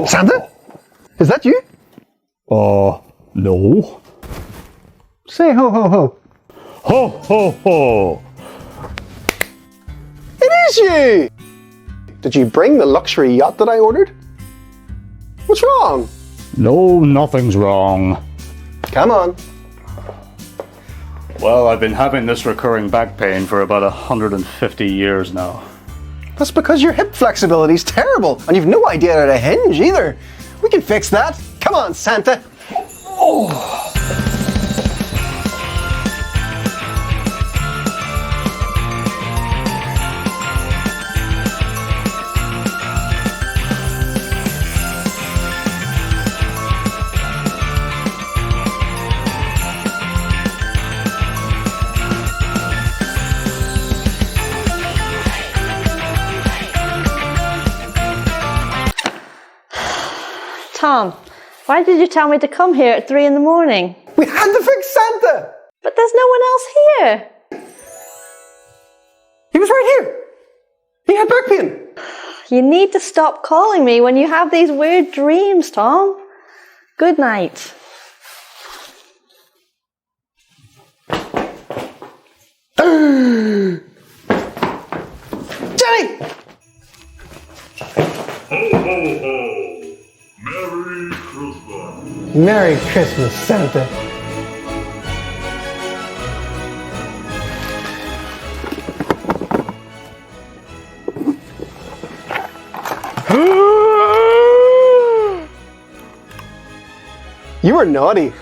Santa? Is that you? No. Say ho ho ho. Ho, ho, ho. It is you! Did you bring the luxury yacht that I ordered? What's wrong? No, nothing's wrong. Come on. Well, I've been having this recurring back pain for about 150 years now. That's because your hip flexibility is terrible, and you've no idea how to hinge either. We can fix that. Come on, Santa. Tom, why did you tell me to come here at 3 in the morning? We had to fix Santa. But there's no one else here. He was right here. He had back pain. You need to stop calling me when you have these weird dreams, Tom. Good night. Jenny! Ho, ho, ho! Merry Christmas! Merry Christmas, Santa. You were naughty.